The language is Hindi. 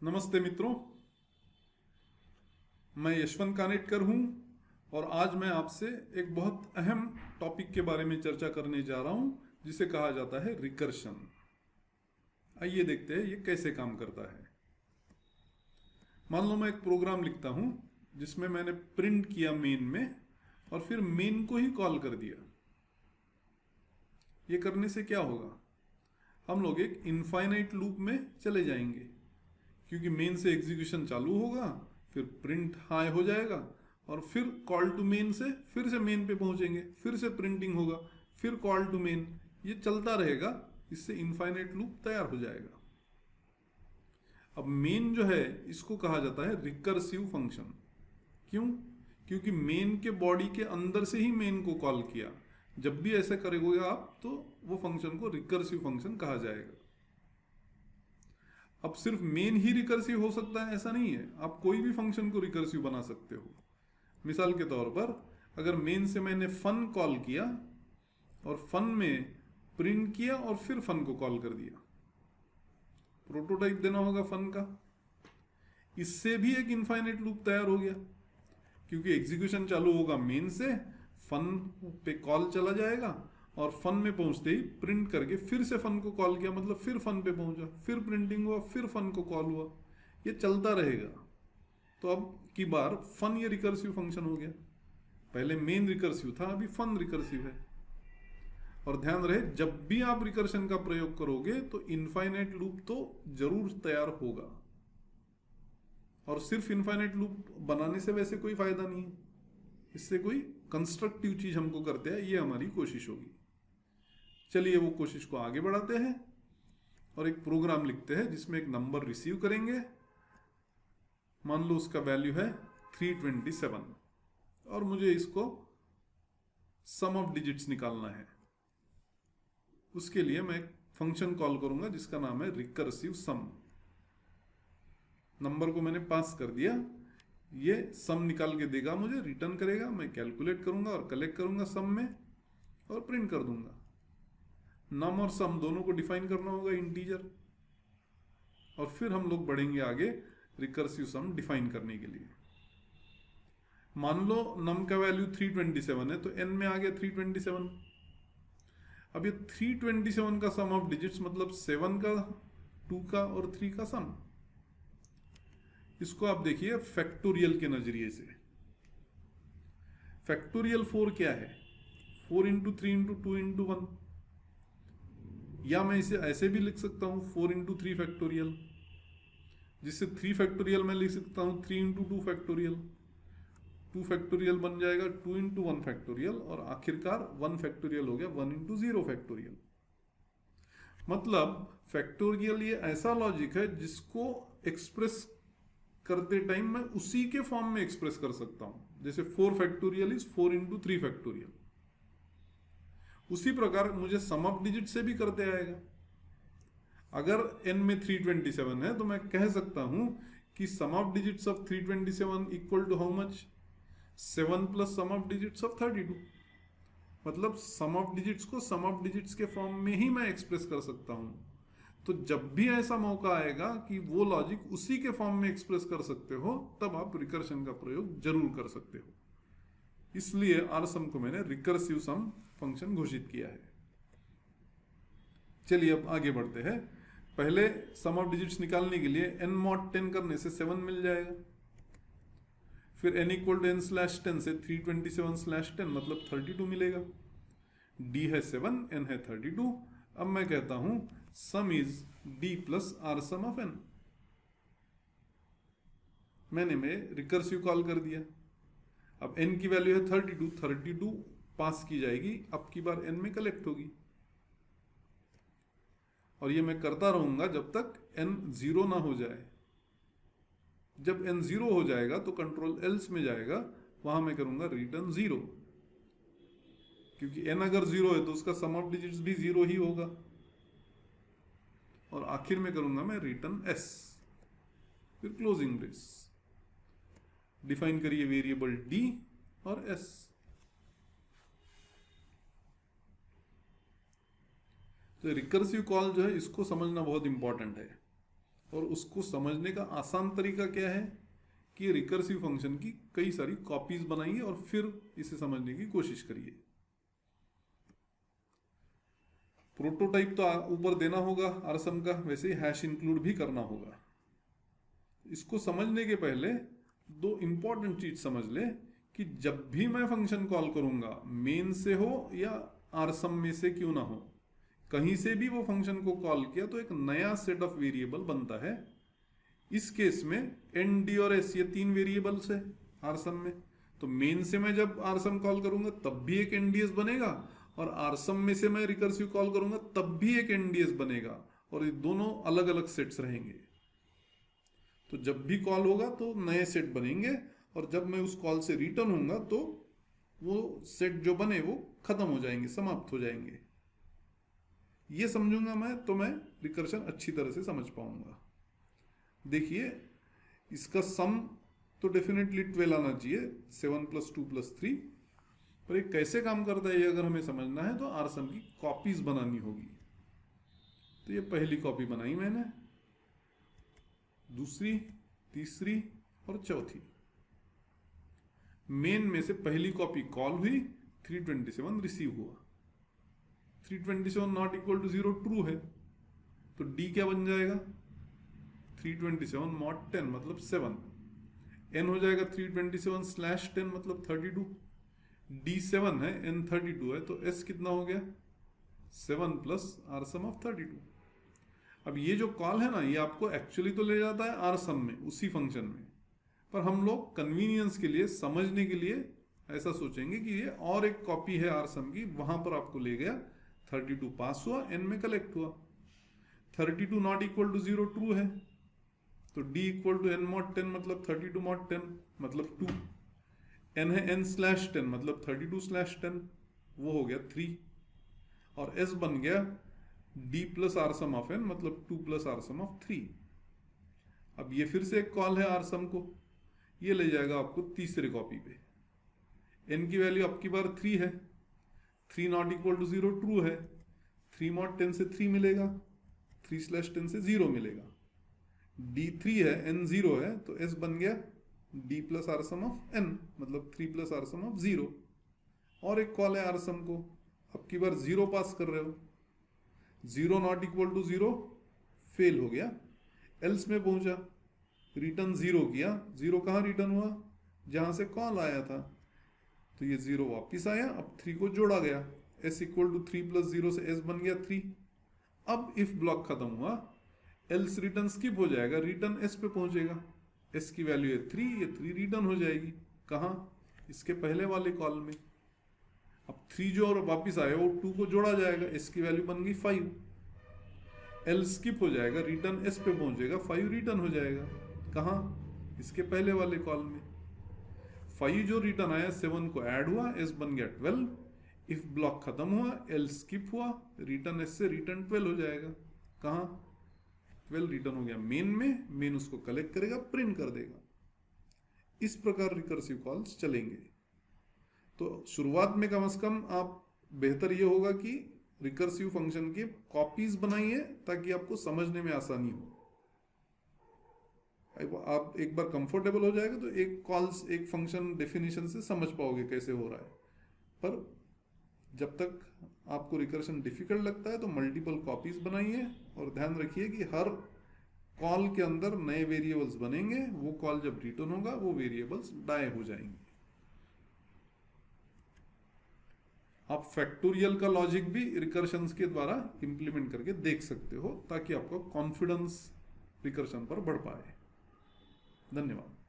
नमस्ते मित्रों, मैं यशवंत कानेटकर हूँ और आज मैं आपसे एक बहुत अहम टॉपिक के बारे में चर्चा करने जा रहा हूँ जिसे कहा जाता है रिकर्शन। आइए देखते हैं ये कैसे काम करता है। मान लो मैं एक प्रोग्राम लिखता हूँ जिसमें मैंने प्रिंट किया मेन में और फिर मेन को ही कॉल कर दिया। ये करने से क्या होगा? हम लोग एक इनफाइनाइट लूप में चले जाएंगे क्योंकि मेन से एग्जीक्यूशन चालू होगा, फिर प्रिंट हाई हो जाएगा और फिर कॉल टू मेन से मेन पे पहुंचेंगे, फिर से प्रिंटिंग होगा, फिर कॉल टू मेन। ये चलता रहेगा, इससे इनफाइनाइट लूप तैयार हो जाएगा। अब मेन जो है इसको कहा जाता है रिकर्सिव फंक्शन। क्यों? क्योंकि मेन के बॉडी के अंदर से ही मेन को कॉल किया। जब भी ऐसा करोगे आप तो वो फंक्शन को रिकर्सिव फंक्शन कहा जाएगा। अब सिर्फ मेन ही रिकर्सिव हो सकता है ऐसा नहीं है, आप कोई भी फंक्शन को रिकर्सिव बना सकते हो। मिसाल के तौर पर अगर मेन से मैंने फन कॉल किया और फन में प्रिंट किया और फिर फन को कॉल कर दिया, प्रोटोटाइप देना होगा फन का, इससे भी एक इनफाइनाइट लूप तैयार हो गया क्योंकि एग्जीक्यूशन चालू होगा मेन से, फन पे कॉल चला जाएगा और फन में पहुंचते ही प्रिंट करके फिर से फन को कॉल किया, मतलब फिर फन पे पहुंचा, फिर प्रिंटिंग हुआ, फिर फन को कॉल हुआ। ये चलता रहेगा। तो अब की बार फन ये रिकर्सिव फंक्शन हो गया। पहले मेन रिकर्सिव था, अभी फन रिकर्सिव है। और ध्यान रहे, जब भी आप रिकर्शन का प्रयोग करोगे तो इनफाइनाइट लूप तो जरूर तैयार होगा। और सिर्फ इनफाइनाइट लूप बनाने से वैसे कोई फायदा नहीं है, इससे कोई कंस्ट्रक्टिव चीज हमको करते हैं, ये हमारी कोशिश होगी। चलिए वो कोशिश को आगे बढ़ाते हैं और एक प्रोग्राम लिखते हैं जिसमें एक नंबर रिसीव करेंगे। मान लो उसका वैल्यू है 327 और मुझे इसको सम ऑफ डिजिट्स निकालना है। उसके लिए मैं एक फंक्शन कॉल करूंगा जिसका नाम है रिकर्सिव सम। नंबर को मैंने पास कर दिया, ये सम निकाल के देगा, मुझे रिटर्न करेगा। मैं कैलकुलेट करूंगा और कलेक्ट करूंगा सम में और प्रिंट कर दूंगा। नम और सम दोनों को डिफाइन करना होगा इंटीजर, और फिर हम लोग बढ़ेंगे आगे रिकर्सिव सम डिफाइन करने के लिए। मान लो नम का वैल्यू 327 है तो n में आ गया 327। अब ये 327 का सम ऑफ डिजिट्स मतलब 7 का, 2 का और 3 का सम। इसको आप देखिए फैक्टोरियल के नजरिए से। फैक्टोरियल 4 क्या है? 4 इंटू 3 इंटू 2 इंटू 1, या मैं इसे ऐसे भी लिख सकता हूं 4 इंटू 3 फैक्टोरियल, जिससे 3 फैक्टोरियल मैं लिख सकता हूं 3 इंटू 2 फैक्टोरियल। 2 फैक्टोरियल बन जाएगा 2 इंटू 1 फैक्टोरियल और आखिरकार 1 फैक्टोरियल हो गया 1 इंटू 0 फैक्टोरियल। मतलब फैक्टोरियल ये ऐसा लॉजिक है जिसको एक्सप्रेस करते टाइम मैं उसी के फॉर्म में एक्सप्रेस कर सकता हूं। जैसे 4 फैक्टोरियल इज 4 इंटू 3 फैक्टोरियल, उसी प्रकार मुझे सम ऑफ डिजिट से भी करते आएगा। अगर n में 327 है तो मैं कह सकता हूं कि sum of digits of 327 equal to how much? 7 plus sum of digits of 32। मतलब सम ऑफ डिजिट्स को सम ऑफ डिजिट्स के फॉर्म में ही मैं एक्सप्रेस कर सकता हूं। तो जब भी ऐसा मौका आएगा कि वो लॉजिक उसी के फॉर्म में एक्सप्रेस कर सकते हो, तब आप रिकर्शन का प्रयोग जरूर कर सकते हो। इसलिए आर सम को मैंने रिकर्सिव सम फंक्शन घोषित किया है। चलिए अब आगे बढ़ते हैं। पहले सम ऑफ डिजिट्स निकालने के लिए n mod 10 करने से 7 मिल जाएगा। फिर n equal to n slash 10 से 327 स्लैश 10 मतलब 32 मिलेगा। d है 7, n है 32। अब मैं कहता हूं sum is d plus r sum of n। मैंने रिकर्सिव कॉल कर दिया। अब n की वैल्यू है 32 पास की जाएगी, अब की बार n में कलेक्ट होगी और ये मैं करता रहूंगा जब तक n 0 ना हो जाए। जब n 0 हो जाएगा तो कंट्रोल एल्स में जाएगा, वहां मैं करूंगा रिटर्न 0, क्योंकि n अगर 0 है तो उसका सम ऑफ डिजिट्स भी 0 ही होगा। और आखिर में करूंगा मैं रिटर्न s, फिर क्लोजिंग ब्रेस। डिफाइन करिए वेरिएबल d और s। तो रिकर्सिव कॉल जो है इसको समझना बहुत इंपॉर्टेंट है और उसको समझने का आसान तरीका क्या है कि रिकर्सिव फंक्शन की कई सारी कॉपीज बनाइए और फिर इसे समझने की कोशिश करिए। प्रोटोटाइप तो ऊपर देना होगा आरसम का, वैसे ही हैश इंक्लूड भी करना होगा। इसको समझने के पहले दो इंपॉर्टेंट चीज समझ ले कि जब भी मैं फंक्शन कॉल करूंगा, मेन से हो या आरसम में से क्यों ना हो, कहीं से भी वो फंक्शन को कॉल किया तो एक नया सेट ऑफ वेरिएबल बनता है। इस केस में एन, डी और एस ये 3 वेरिएबल्स है आरसम में। तो मेन से मैं जब आरसम कॉल करूंगा तब भी एक एनडीएस बनेगा, और आरसम में से मैं रिकर्सिव कॉल करूंगा तब भी एक एनडीएस बनेगा, और ये दोनों अलग अलग सेट्स रहेंगे। तो जब भी कॉल होगा तो नए सेट बनेंगे, और जब मैं उस कॉल से रिटर्न होऊंगा तो वो सेट जो बने वो खत्म हो जाएंगे, समाप्त हो जाएंगे। ये समझूंगा मैं तो मैं रिकर्शन अच्छी तरह से समझ पाऊंगा। देखिए, इसका सम तो डेफिनेटली 12 आना चाहिए, 7 + 2 + 3। पर ये कैसे काम करता है ये अगर हमें समझना है तो आरसम की कॉपीज बनानी होगी। तो ये पहली कॉपी बनाई मैंने, दूसरी, तीसरी और चौथी। मेन में से पहली कॉपी कॉल हुई, 327 रिसीव हुआ। 327 नॉट इक्वल टू 0 ट्रू है, तो डी क्या बन जाएगा, 327 mod 10 मतलब 7। n हो जाएगा 327/10 मतलब 32। d 7 है, n 32 है, तो s कितना हो गया, 7 + आरसम ऑफ 32। अब ये जो कॉल है ना, ये आपको एक्चुअली तो ले जाता है आरसम में, उसी फंक्शन में, पर हम लोग कन्वीनियंस के लिए, समझने के लिए ऐसा सोचेंगे कि ये और एक कॉपी है आरसम की, वहां पर आपको ले गया, 32 पास हुआ, n में कलेक्ट हुआ। 32 नॉट इक्वल टू 0 ट्रू है, तो d equal to n mod 10 मतलब 32 mod 10 मतलब 2। n है n/10 मतलब 32/10, वो हो गया 3। और s बन गया d + आरसम ऑफ n मतलब 2 + आरसम ऑफ 3। अब ये फिर से एक कॉल है आरसम को, ये ले जाएगा आपको तीसरे कॉपी पे। n की वैल्यू आपकी बार 3 है, 3 नॉट इक्वल टू 0 ट्रू है, 3 mod 10 से 3 मिलेगा, 3/10 से 0 मिलेगा। d 3 है, n 0 है, तो s बन गया d + आरसम ऑफ n मतलब 3 + आरसम ऑफ 0। और एक कॉल है आरसम को, अब की बार 0 पास कर रहे हो, 0 नॉट इक्वल टू 0 फेल हो गया, एल्स में पहुंचा, रिटर्न 0 किया। 0 कहाँ रिटर्न हुआ, जहां से कॉल आया था, तो ये 0 वापिस आया। अब 3 को जोड़ा गया, s इक्वल टू 3 + 0 से s बन गया 3। अब इफ ब्लॉक खत्म हुआ, एल्स रिटर्न स्किप हो जाएगा, रिटर्न s पे पहुंचेगा, s की वैल्यू है 3, ये 3 रिटर्न हो जाएगी कहाँ, इसके पहले वाले कॉल में। अब 3 जो और वापिस आया वो 2 को जोड़ा जाएगा, s की वैल्यू बन गई 5, एल स्किप हो जाएगा, रिटर्न s पे पहुंचेगा, 5 रिटर्न हो जाएगा कहाँ, इसके पहले वाले कॉल में। 5 जो रिटर्न आया 7 को ऐड हुआ, s बन गया 12। इफ ब्लॉक खत्म हुआ, एल स्किप हुआ, रिटर्न s से रिटर्न 12 हो जाएगा कहाँ, 12 रिटर्न हो गया मेन में, मेन उसको कलेक्ट करेगा, प्रिंट कर देगा। इस प्रकार रिकर्सिव कॉल्स चलेंगे। तो शुरुआत में कम से कम आप, बेहतर ये होगा कि रिकर्सिव फंक्शन के कॉपीज बनाइए ताकि आपको समझने में आसानी हो। आप एक बार कंफर्टेबल हो जाएगा तो एक कॉल्स, एक फंक्शन डेफिनेशन से समझ पाओगे कैसे हो रहा है। पर जब तक आपको रिकर्शन डिफिकल्ट लगता है तो मल्टीपल कॉपीज बनाइए, और ध्यान रखिए कि हर कॉल के अंदर नए वेरिएबल्स बनेंगे, वो कॉल जब रिटर्न होगा वो वेरिएबल्स डाई हो जाएंगे। आप फैक्टोरियल का लॉजिक भी रिकर्शंस के द्वारा इंप्लीमेंट करके देख सकते हो, ताकि आपका कॉन्फिडेंस रिकर्शन पर बढ़ पाए। धन्यवाद।